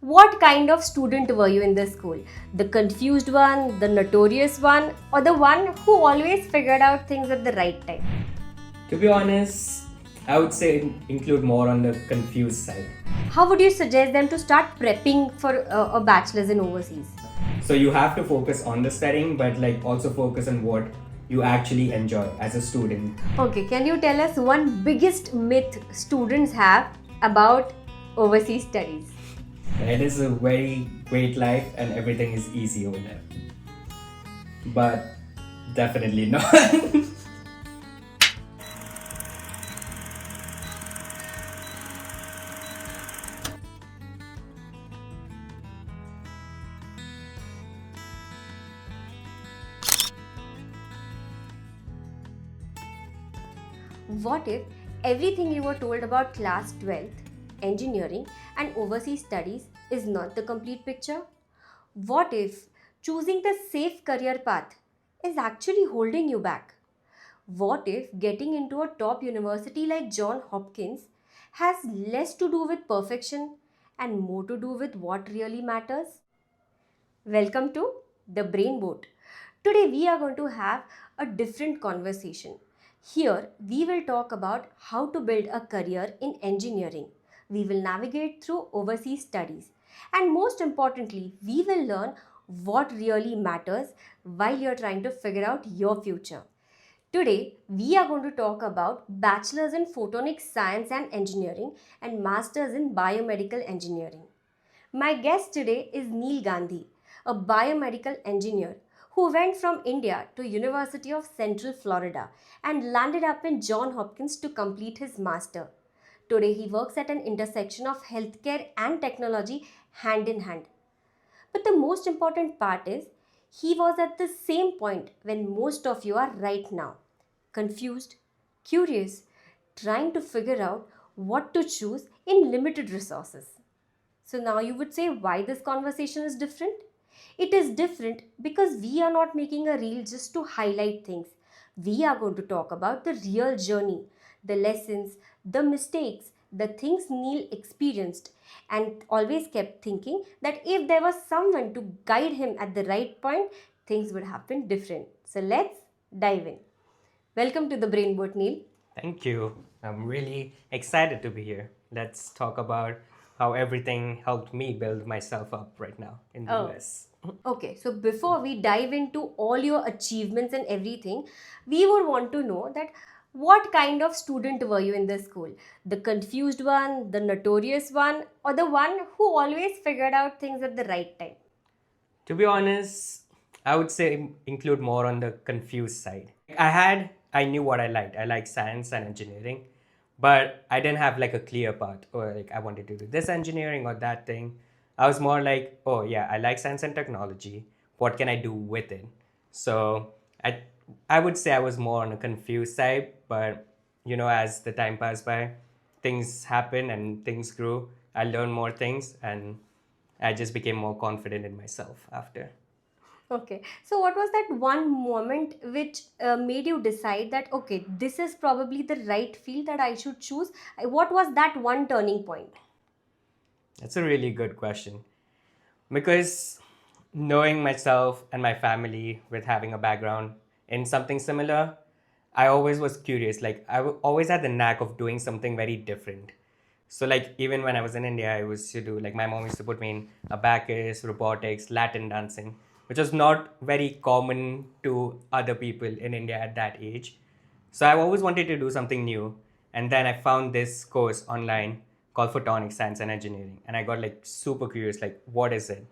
What kind of student were you in the school? The confused one, the notorious one, or the one who always figured out things at the right time? To be honest, I would say include more on the confused side. How would you suggest them to start prepping for a bachelor's in overseas? So you have to focus on the studying, but also focus on what you actually enjoy as a student. Okay, can you tell us one biggest myth students have about overseas studies? It is a very great life and everything is easy over there. But definitely not. What if everything you were told about class 12th, engineering, and overseas studies is not the complete picture? What if choosing the safe career path is actually holding you back? What if getting into a top university like John Hopkins has less to do with perfection and more to do with what really matters? Welcome to the Brain Boat. Today we are going to have a different conversation. Here we will talk about how to build a career in engineering. We will navigate through overseas studies, and most importantly, we will learn what really matters while you're trying to figure out your future. Today, we are going to talk about Bachelor's in Photonics Science and Engineering and Master's in Biomedical Engineering. My guest today is Neil Gandhi, a biomedical engineer who went from India to University of Central Florida and landed up in Johns Hopkins to complete his master. Today he works at an intersection of healthcare and technology hand in hand. But the most important part is he was at the same point when most of you are right now. Confused, curious, trying to figure out what to choose in limited resources. So now you would say why this conversation is different? It is different because we are not making a reel just to highlight things. We are going to talk about the real journey, the lessons, the mistakes, the things Neil experienced and always kept thinking that if there was someone to guide him at the right point, things would happen different. So let's dive in. Welcome to the Brain Boat, Neil. Thank you. I'm really excited to be here. Let's talk about how everything helped me build myself up right now in the Oh. US. Okay, so before we dive into all your achievements and everything, we would want to know that what kind of student were you in the school? The confused one, the notorious one, or the one who always figured out things at the right time? To be honest, I would say include more on the confused side. I knew what I liked. I like science and engineering, but I didn't have like a clear path or like I wanted to do this engineering or that thing. I was more like, oh yeah, I like science and technology. What can I do with it? So I, I would say I was more on a confused side, but as the time passed by, things happened and things grew. I learned more things and I just became more confident in myself after. Okay, so what was that one moment which made you decide that, okay, this is probably the right field that I should choose? What was that one turning point? That's a really good question. Because knowing myself and my family with having a background in something similar, I always was curious. Like, always had the knack of doing something very different. So, like, even when I was in India, I was to do, like, my mom used to put me in abacus, robotics, Latin dancing, which was not very common to other people in India at that age. So I always wanted to do something new. And then I found this course online called Photonics Science and Engineering. And I got like super curious, like, what is it?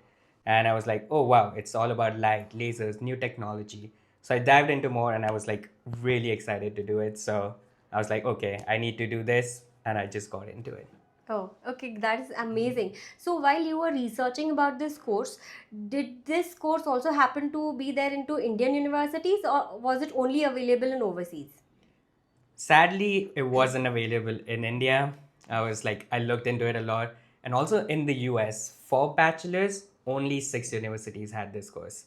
And I was like, oh, wow, it's all about light, lasers, new technology. So I dived into more and I was like really excited to do it. So I was like, okay, I need to do this. And I just got into it. Oh, okay, that is amazing. So while you were researching about this course, did this course also happen to be there into Indian universities or was it only available in overseas? Sadly, it wasn't available in India. I looked into it a lot. And also in the US, for bachelors, only 6 universities had this course.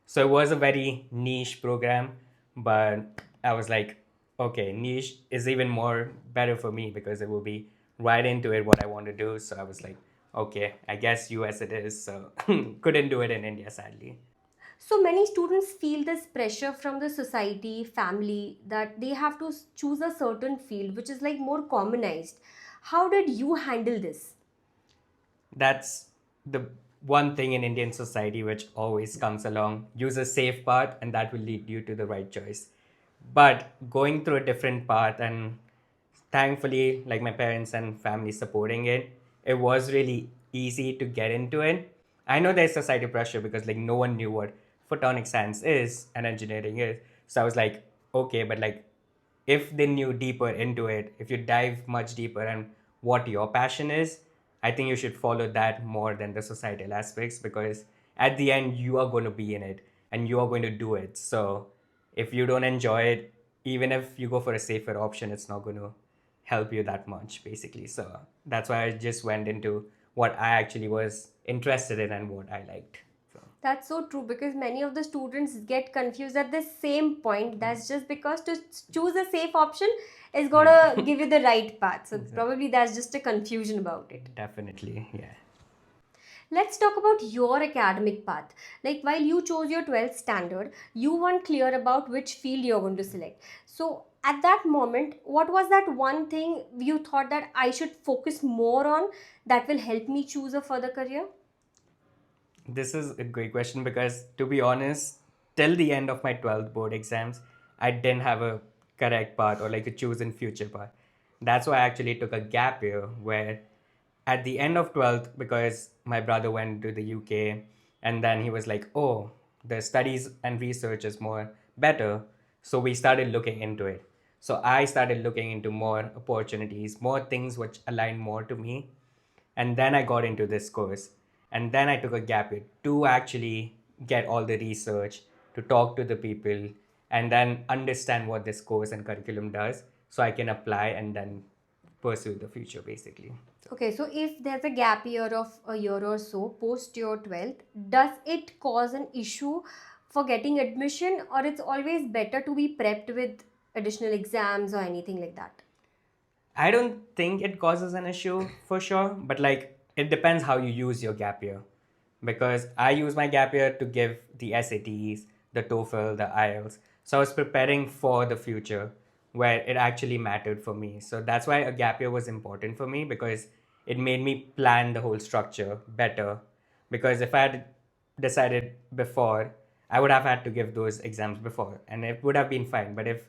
So it was a very niche program, but I was like, okay, niche is even more better for me because it will be right into it what I want to do. So I was like, Okay, I guess US it is, so couldn't do it in India, sadly. So many students feel this pressure from the society, family, that they have to choose a certain field, which is like more commonized. How did you handle this? That's the one thing in Indian society which always comes along. Use a safe path, and that will lead you to the right choice. But going through a different path, and thankfully, like my parents and family supporting it, it was really easy to get into it. I know there's society pressure because like no one knew what photonic science is and engineering is. So I was like, okay, but like if they knew deeper into it, if you dive much deeper and what your passion is, I think you should follow that more than the societal aspects, because at the end you are going to be in it and you are going to do it. So if you don't enjoy it, even if you go for a safer option, it's not going to help you that much basically. So that's why I just went into what I actually was interested in and what I liked. So That's so true because many of the students get confused at the same point. That's just because to choose a safe option is gonna yeah. give you the right path. So Exactly. probably that's just a confusion about it. Definitely, yeah. Let's talk about your academic path. Like while you chose your 12th standard, you weren't clear about which field you're going to select. So at that moment, what was that one thing you thought that I should focus more on that will help me choose a further career? This is a great question because, to be honest, till the end of my 12th board exams, I didn't have a correct path or like a chosen future path. That's why I actually took a gap year where at the end of 12th, because my brother went to the UK and then he was like, oh, the studies and research is more better. So we started looking into it. So I started looking into more opportunities, more things which align more to me, and then I got into this course, and then I took a gap year to actually get all the research, to talk to the people, and then understand what this course and curriculum does, so I can apply and then pursue the future basically. Okay, so if there's a gap year of a year or so post your 12th, does it cause an issue for getting admission, or it's always better to be prepped with additional exams or anything like that? I don't think it causes an issue for sure, but like it depends how you use your gap year. Because I use my gap year to give the SATs, the TOEFL, the IELTS. So I was preparing for the future where it actually mattered for me. So that's why a gap year was important for me, because it made me plan the whole structure better. Because if I had decided before, I would have had to give those exams before and it would have been fine. But if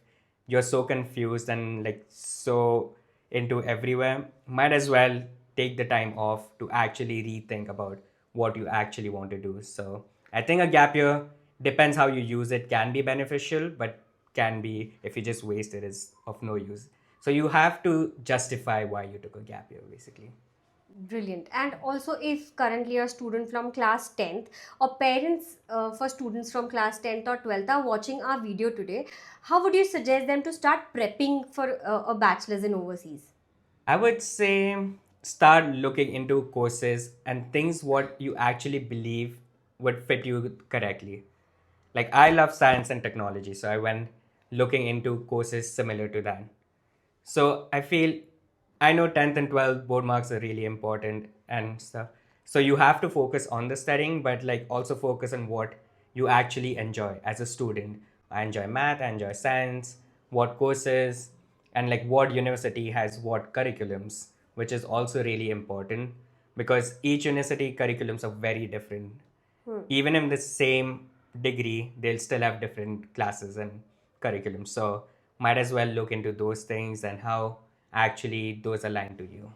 you're so confused and like so into everywhere, might as well take the time off to actually rethink about what you actually want to do. So I think a gap year, depends how you use it, can be beneficial, but can be, if you just waste it, is of no use. So you have to justify why you took a gap year basically. Brilliant. And also, if currently a student from class 10th or parents for students from class 10th or 12th are watching our video today, how would you suggest them to start prepping for a bachelor's in overseas? I would say start looking into courses and things what you actually believe would fit you correctly. Like I love science and technology, so I went looking into courses similar to that. So I feel, I know 10th and 12th board marks are really important and stuff. So you have to focus on the studying, but like also focus on what you actually enjoy as a student. I enjoy math, I enjoy science, what courses, and like what university has what curriculums, which is also really important because each university curriculums are very different. Hmm. Even in the same degree, they'll still have different classes and curriculums. So might as well look into those things and how actually those align to you.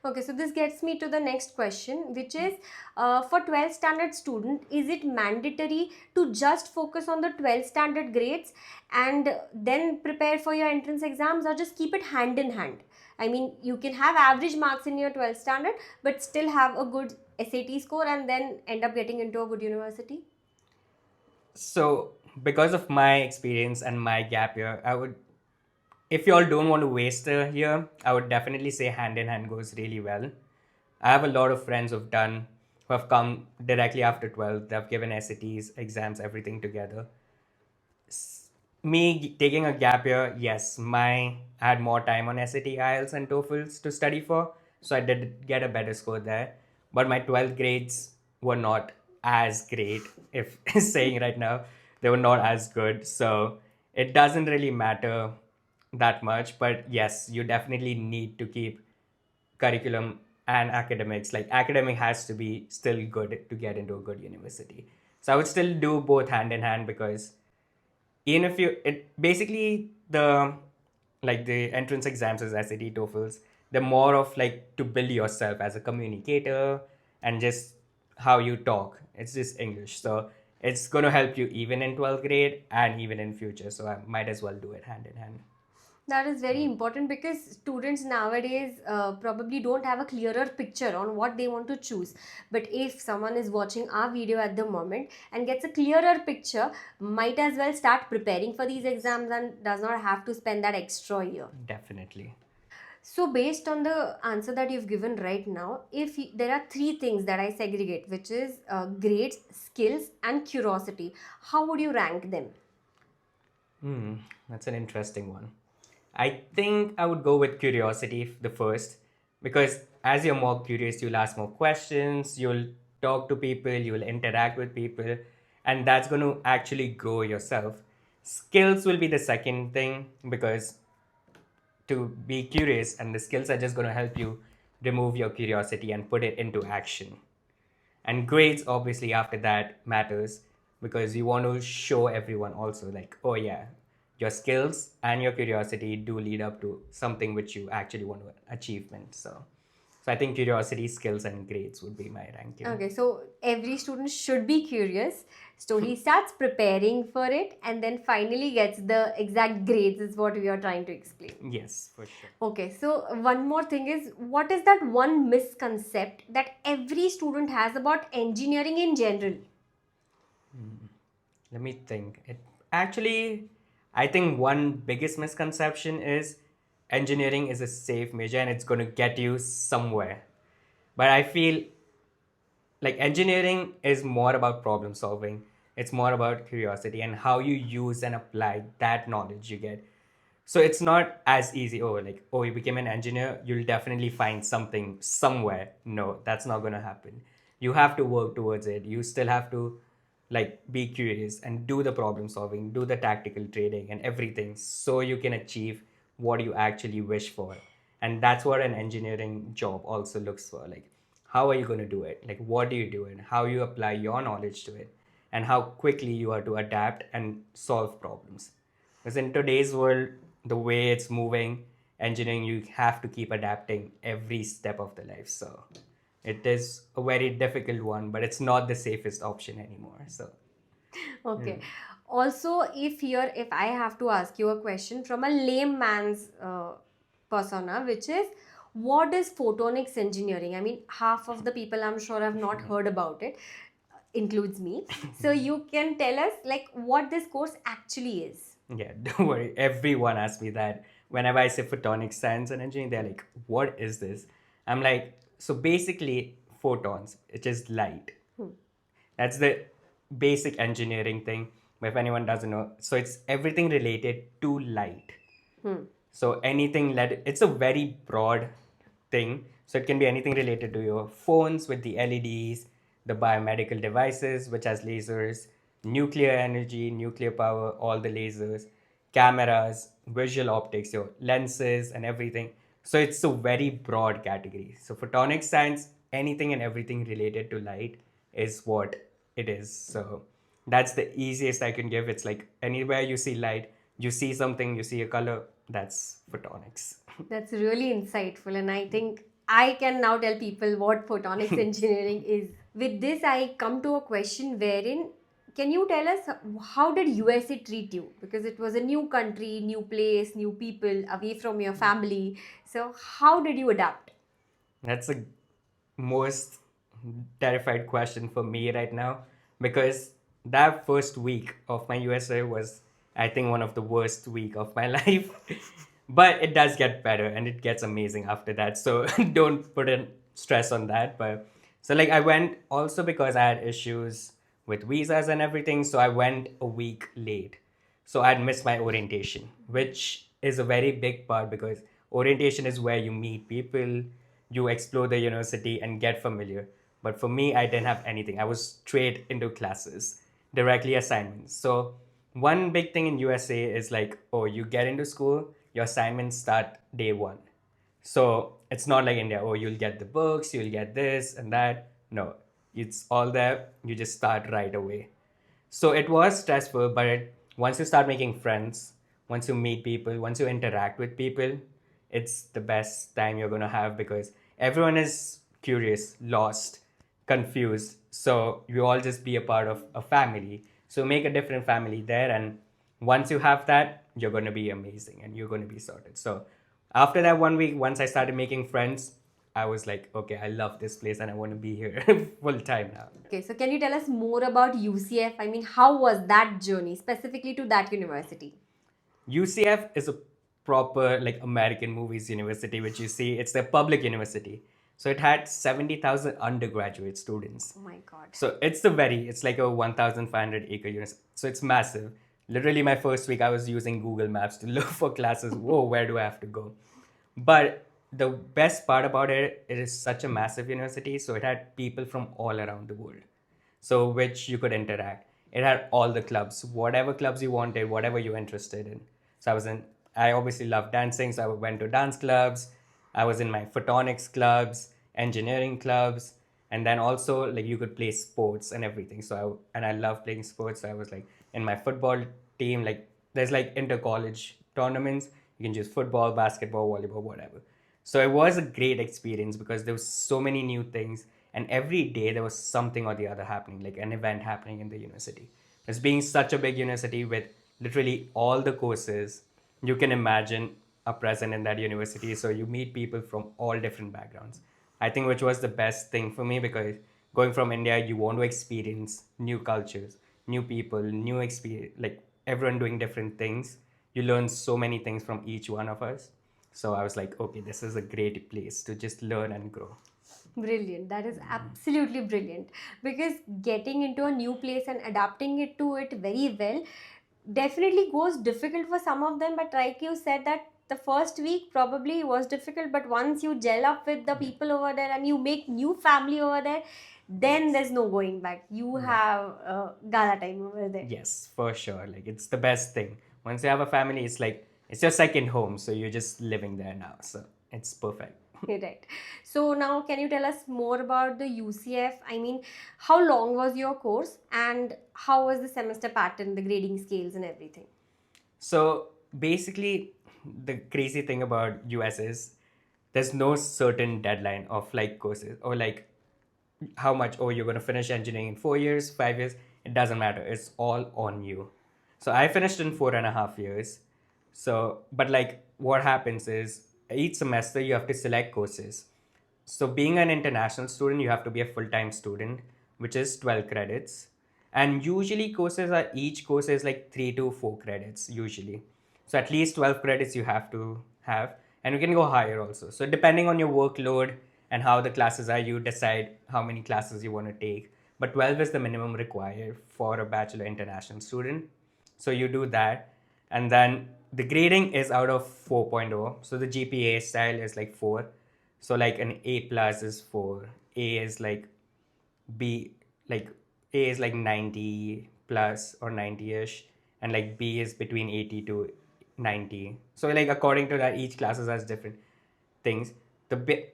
Okay, so this gets me to the next question, which is for 12th standard student, is it mandatory to just focus on the 12th standard grades and then prepare for your entrance exams, or just keep it hand in hand? I mean, you can have average marks in your 12th standard, but still have a good SAT score and then end up getting into a good university. So because of my experience and my gap year, I would, if you all don't want to waste a year, I would definitely say hand in hand goes really well. I have a lot of friends who have come directly after 12. They've given SATs, exams, everything together. Me taking a gap year, yes, I had more time on SAT, IELTS, and TOEFLs to study for, so I did get a better score there. but my 12th grades were not as great, if saying right now, they were not as good. So it doesn't really matter that much. But yes, you definitely need to keep curriculum and academics. Like academic has to be still good to get into a good university. So I would still do both hand in hand, because even if you it basically the like the entrance exams as SAT, TOEFLs, they're more of like to build yourself as a communicator and just how you talk. It's just English. So it's going to help you even in 12th grade and even in future. So I might as well do it hand in hand. That is very important because students nowadays probably don't have a clearer picture on what they want to choose. But if someone is watching our video at the moment and gets a clearer picture, might as well start preparing for these exams and does not have to spend that extra year. Definitely. So, based on the answer that you've given right now, if there are three things that I segregate, which is grades, skills, and curiosity, how would you rank them? Hmm, that's an interesting one. I think I would go with curiosity the first, because as you're more curious, you'll ask more questions, you'll talk to people, you'll interact with people, and that's going to actually grow yourself. Skills will be the second thing, because to be curious, and the skills are just going to help you remove your curiosity and put it into action. And grades obviously after that matters, because you want to show everyone also like, oh yeah, your skills and your curiosity do lead up to something which you actually want to achievement. So I think curiosity, skills, and grades would be my ranking. Okay, so every student should be curious. So he starts preparing for it and then finally gets the exact grades, is what we are trying to explain. Yes, for sure. Okay, so one more thing is, what is that one misconception that every student has about engineering in general? Let me think. It actually, I think one biggest misconception is engineering is a safe major and it's going to get you somewhere. But I feel like engineering is more about problem solving. It's more about curiosity and how you use and apply that knowledge you get. So it's not as easy. Oh, like, oh, you became an engineer, you'll definitely find something somewhere. No, that's not going to happen. You have to work towards it. You still have to like be curious and do the problem solving, do the tactical trading and everything, so you can achieve what you actually wish for. And that's what an engineering job also looks for. Like, how are you going to do it? Like, what do you do and how you apply your knowledge to it, and how quickly you are to adapt and solve problems. Because in today's world, the way it's moving, engineering, you have to keep adapting every step of the life. So it is a very difficult one, but it's not the safest option anymore. So Okay. Also, if I have to ask you a question from a layman's persona, which is, what is photonics engineering? I mean, half of the people I'm sure have not heard about it, includes me. So you can tell us like what this course actually is. yeah, don't worry. Everyone asks me that whenever I say photonics science and engineering, they're like, "What is this?" I'm like, so basically, photons, which is light. That's the basic engineering thing. But if anyone doesn't know, so it's everything related to light. So anything led, it's a very broad thing. So it can be anything related to your phones with the LEDs, the biomedical devices which has lasers, nuclear energy, nuclear power, all the lasers, cameras, visual optics, your lenses and everything. So it's a very broad category. So photonics science, anything and everything related to light is what it is. So that's the easiest I can give. It's like anywhere you see light, you see something, you see a color, that's photonics. That's really insightful, and I think I can now tell people what photonics engineering is. With this, I come to a question wherein, can you tell us how did USA treat you? Because it was a new country, new place, new people, away from your family. So, how did you adapt? That's the most terrified question for me right now, because that first week of my USA was, I think, one of the worst week of my life. But it does get better and it gets amazing after that. So don't put in stress on that. But so like I went also because I had issues with visas and everything. So I went a week late. So I'd missed my orientation, which is a very big part, because orientation is where you meet people, you explore the university and get familiar. But for me, I didn't have anything. I was straight into classes, directly assignments. So one big thing in USA is like, oh, you get into school, your assignments start day one. So it's not like India, oh, you'll get the books, you'll get this and that. No, it's all there. You just start right away. So it was stressful, but once you start making friends, once you meet people, once you interact with people, it's the best time you're going to have because everyone is curious, lost, confused. So you all just be a part of a family. So make a different family there. And once you have that, you're going to be amazing and you're going to be sorted. So after that 1 week, once I started making friends, I was like, okay, I love this place and I want to be here full time now. Okay, so can you tell us more about UCF? I mean, how was that journey specifically to that university? UCF is a proper like American movies university, which you see, it's a public university. So it had 70,000 undergraduate students. Oh my God. So it's like a 1,500 acre university. So it's massive. Literally, my first week, I was using Google Maps to look for classes. Whoa, where do I have to go? But the best part about it, it is such a massive university. So it had people from all around the world so which you could interact. It had all the clubs, whatever clubs you wanted, whatever you're interested in. So I obviously love dancing, so I went to dance clubs. I was in my photonics clubs, engineering clubs, and then also like you could play sports and everything. And I love playing sports. So I was like in my football team, like there's like inter college tournaments. You can choose football, basketball, volleyball, whatever. So it was a great experience because there was so many new things, and every day there was something or the other happening, like an event happening in the university. It's being such a big university with literally all the courses you can imagine are present in that university. So you meet people from all different backgrounds. I think which was the best thing for me because going from India, you want to experience new cultures, new people, new experience, like everyone doing different things. You learn so many things from each one of us. So I was like, okay, this is a great place to just learn and grow. Brilliant. That is absolutely brilliant. Because getting into a new place and adapting it to it very well definitely goes difficult for some of them. But like you said, that the first week probably was difficult, but once you gel up with the people over there and you make new family over there, then there's no going back. You have gala time over there. Yes, for sure. Like it's the best thing. Once you have a family, it's like it's your second home. So you're just living there now. So it's perfect. Right. So now can you tell us more about the UCF? I mean, how long was your course and how was the semester pattern, the grading scales and everything? So basically, the crazy thing about US is there's no certain deadline of like courses or like how much, oh, you're going to finish engineering in 4 years, 5 years. It doesn't matter. It's all on you. So I finished in 4.5 years. So, but like what happens is each semester you have to select courses. So being an international student, you have to be a full-time student, which is 12 credits. And usually each course is like 3 to 4 credits usually. So at least 12 credits you have to have, and you can go higher also. So depending on your workload and how the classes are, you decide how many classes you want to take. But 12 is the minimum required for a bachelor international student. So you do that, and then the grading is out of 4.0. So the GPA style is like 4. So like an A plus is 4. A is like B, like A is like 90 plus or 90ish, and like B is between 80 to 90. So like according to that, each classes has different things. The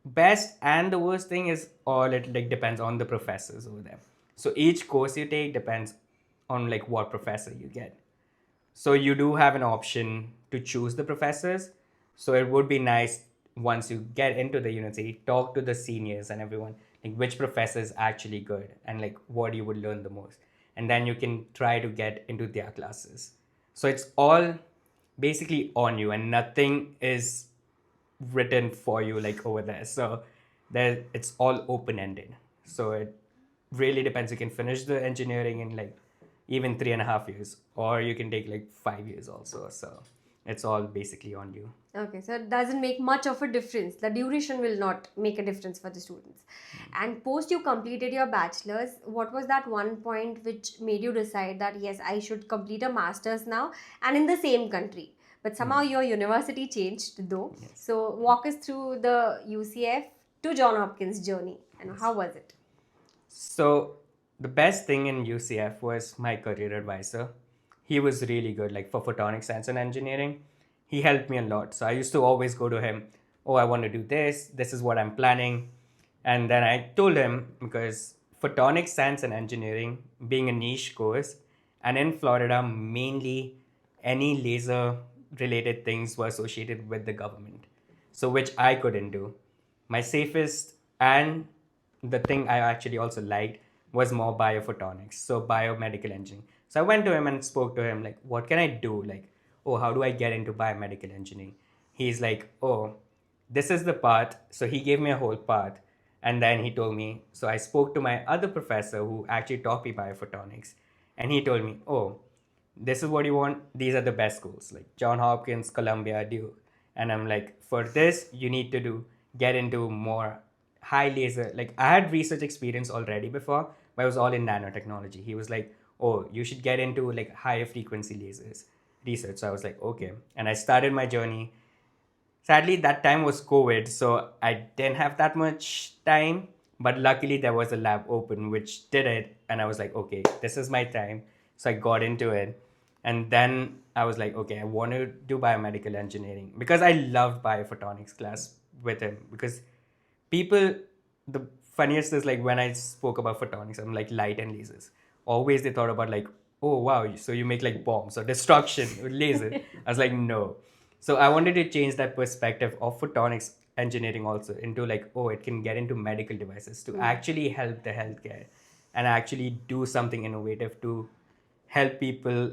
best and the worst thing is all it like depends on the professors over there. So each course you take depends on like what professor you get. So you do have an option to choose the professors. So it would be nice once you get into the university, talk to the seniors and everyone, like which professor is actually good and like what you would learn the most. And then you can try to get into their classes. So it's all basically on you and nothing is written for you like over there. So there it's all open ended. So it really depends. You can finish the engineering in like even 3.5 years, or you can take like 5 years also. So it's all basically on you. Okay, so it doesn't make much of a difference. The duration will not make a difference for the students. And post you completed your bachelor's, what was that one point which made you decide that yes, I should complete a master's now and in the same country? But somehow your university changed though. Yes. So walk us through the UCF to John Hopkins journey, and how was it? So the best thing in UCF was my career advisor. He was really good, like for photonics science and engineering. He helped me a lot. So I used to always go to him, oh, I want to do this. This is what I'm planning. And then I told him because photonics science and engineering being a niche course, and in Florida, mainly any laser related things were associated with the government. So which I couldn't do. My safest and the thing I actually also liked was more biophotonics, so biomedical engineering. So I went to him and spoke to him like, what can I do? Like, oh, how do I get into biomedical engineering? He's like, oh, this is the path. So he gave me a whole path. And then he told me, so I spoke to my other professor who actually taught me biophotonics. And he told me, oh, this is what you want. These are the best schools like John Hopkins, Columbia, Duke. And I'm like, for this, you need to get into more high laser. Like I had research experience already before, but it was all in nanotechnology. He was like, oh, you should get into like higher frequency lasers research. So I was like, okay. And I started my journey. Sadly, that time was COVID, so I didn't have that much time. But luckily, there was a lab open which did it, and I was like, okay, this is my time. So I got into it, and then I was like, okay, I want to do biomedical engineering because I loved biophotonics class with him. Because people, the funniest is like when I spoke about photonics, I'm like light and lasers. Always they thought about like, oh wow, so you make like bombs or destruction with laser. I was like, no. So I wanted to change that perspective of photonics engineering also into like, oh, it can get into medical devices to actually help the healthcare and actually do something innovative to help people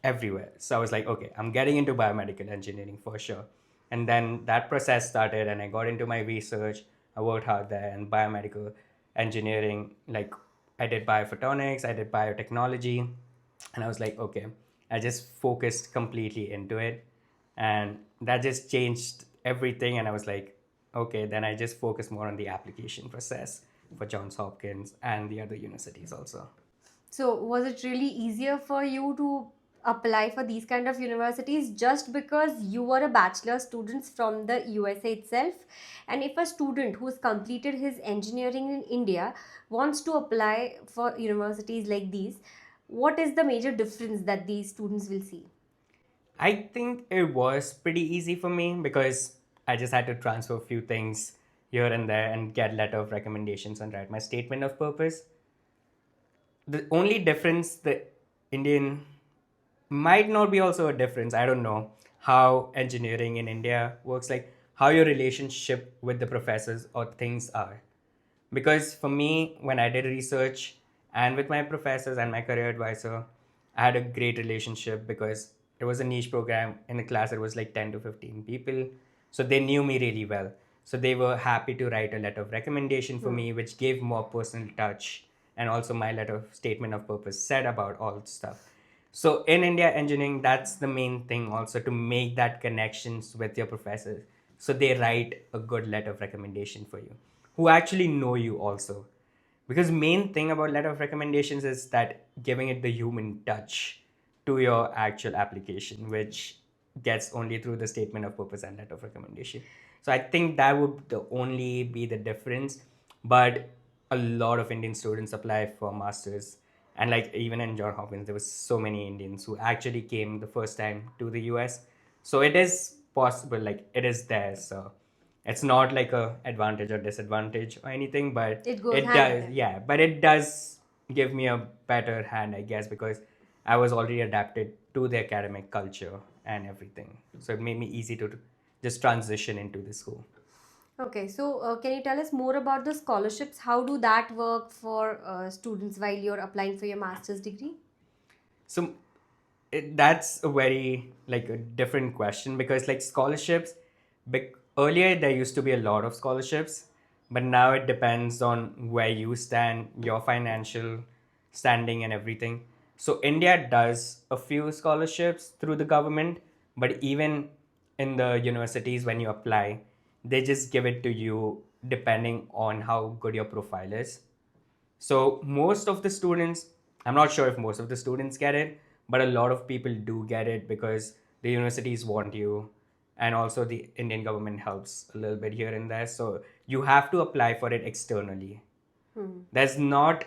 everywhere. So I was like, okay, I'm getting into biomedical engineering for sure. And then that process started, and I got into my research. I worked hard there, and biomedical engineering, like I did biophotonics, I did biotechnology, and I was like, okay, I just focused completely into it, and that just changed everything. And I was like, okay, then I just focused more on the application process for Johns Hopkins and the other universities also. So, was it really easier for you to apply for these kind of universities just because you were a bachelor student from the USA itself? And if a student who's completed his engineering in India wants to apply for universities like these, what is the major difference that these students will see? I think it was pretty easy for me because I just had to transfer a few things here and there and get letter of recommendations and write my statement of purpose. The only difference, the Indian might not be also a difference. I don't know how engineering in India works, like how your relationship with the professors or things are. Because for me, when I did research and with my professors and my career advisor, I had a great relationship because it was a niche program. In the class, it was like 10 to 15 people. So they knew me really well. So they were happy to write a letter of recommendation for me, which gave more personal touch. And also, my letter of statement of purpose said about all stuff. So in India engineering, that's the main thing also, to make that connections with your professors. So they write a good letter of recommendation for you, who actually know you also. Because main thing about letter of recommendations is that giving it the human touch to your actual application, which gets only through the statement of purpose and letter of recommendation. So I think that would the only be the difference. But a lot of Indian students apply for masters, and like even in John Hopkins, there was so many Indians who actually came the first time to the US. So it is possible, like it is there. So it's not like a advantage or disadvantage or anything, but It goes it hand in does, hand. yeah, but it does give me a better hand, I guess, because I was already adapted to the academic culture and everything. So it made me easy to just transition into the school. Okay, so can you tell us more about the scholarships? How do that work for students while you're applying for your master's degree? So that's a very like a different question because like scholarships, earlier there used to be a lot of scholarships, but now it depends on where you stand, your financial standing and everything. So India does a few scholarships through the government, but even in the universities when you apply, they just give it to you depending on how good your profile is. So most of the students, I'm not sure if most of the students get it, but a lot of people do get it because the universities want you, and also the Indian government helps a little bit here and there. So you have to apply for it externally. There's not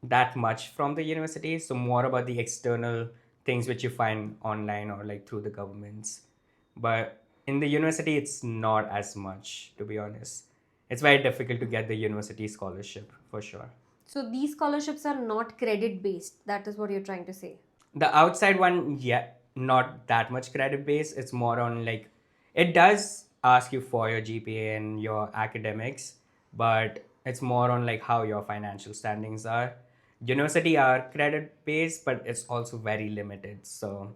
that much from the university, so more about the external things which you find online or like through the governments. But in the university, it's not as much, to be honest. It's very difficult to get the university scholarship for sure. So these scholarships are not credit based. That is what you're trying to say. The outside one, yeah, not that much credit based. It's more on like, it does ask you for your GPA and your academics, but it's more on like how your financial standings are. University are credit based, but it's also very limited. So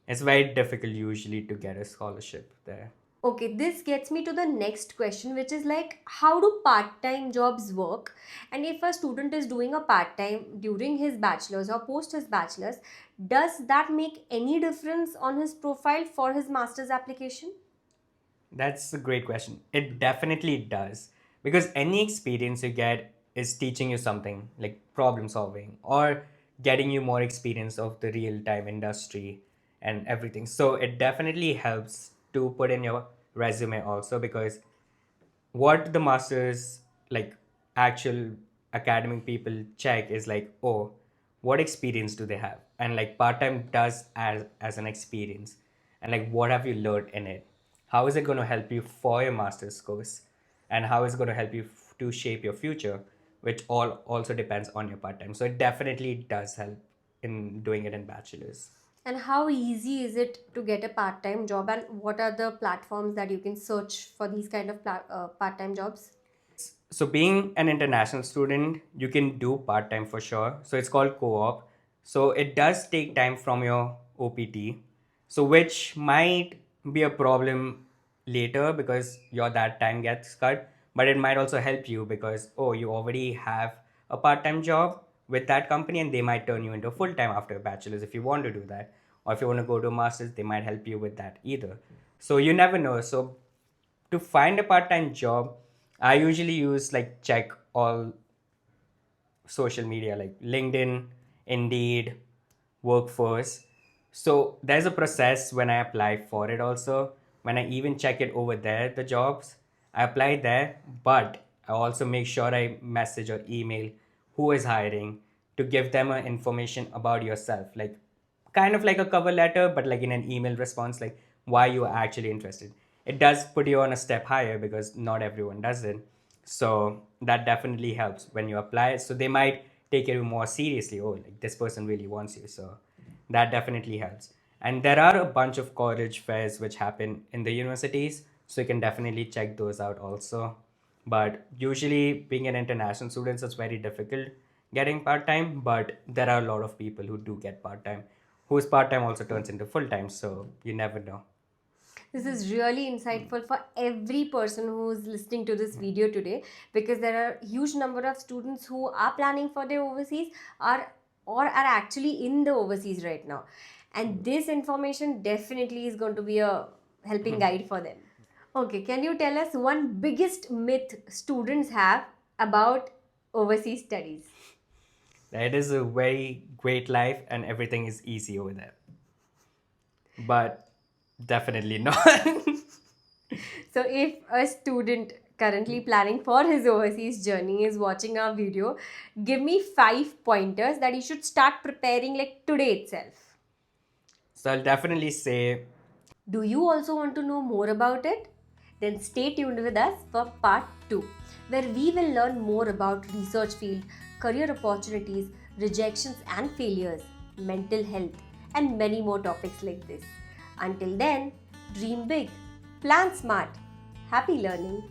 it's very difficult usually to get a scholarship there. Okay, this gets me to the next question, which is like, how do part time jobs work? And if a student is doing a part time during his bachelor's or post his bachelor's, does that make any difference on his profile for his master's application? That's a great question. It definitely does. Because any experience you get is teaching you something like problem solving or getting you more experience of the real time industry and everything. So it definitely helps to put in your resume also, because what the masters, like actual academic people check is like, oh, what experience do they have, and like part-time does as an experience, and like what have you learned in it, how is it going to help you for your master's course, and how is it going to help you to shape your future, which all also depends on your part-time. So it definitely does help in doing it in bachelor's. And how easy is it to get a part time job? And what are the platforms that you can search for these kind of part time jobs? So being an international student, you can do part time for sure. So it's called co-op. So it does take time from your OPT. So which might be a problem later because your that time gets cut. But it might also help you because oh, you already have a part-time job with that company and they might turn you into full-time after a bachelor's if you want to do that. Or if you want to go to a master's, they might help you with that either. So you never know. So to find a part-time job, I usually use like check all social media like LinkedIn, Indeed, Workforce. So there's a process when I apply for it also. When I even check it over there, the jobs, I apply there, but I also make sure I message or email who is hiring to give them information about yourself. Like kind of like a cover letter, but like in an email response, like why you are actually interested. It does put you on a step higher because not everyone does it. So that definitely helps when you apply. So they might take you more seriously. Oh, like this person really wants you. So that definitely helps. And there are a bunch of college fairs which happen in the universities. So you can definitely check those out also. But usually, being an international student, it's very difficult getting part time. But there are a lot of people who do get part time, whose part time also turns into full time. So you never know. This is really insightful for every person who is listening to this video today, because there are huge number of students who are planning for their overseas are actually in the overseas right now, and this information definitely is going to be a helping guide for them. Okay, can you tell us one biggest myth students have about overseas studies? It is a very great life and everything is easy over there. But definitely not. So, if a student currently planning for his overseas journey is watching our video, give me 5 pointers that he should start preparing like today itself. So I'll definitely say Do you also want to know more about it? Then stay tuned with us for part 2, where we will learn more about research field, career opportunities, rejections and failures, mental health, and many more topics like this. Until then, dream big, plan smart. Happy learning.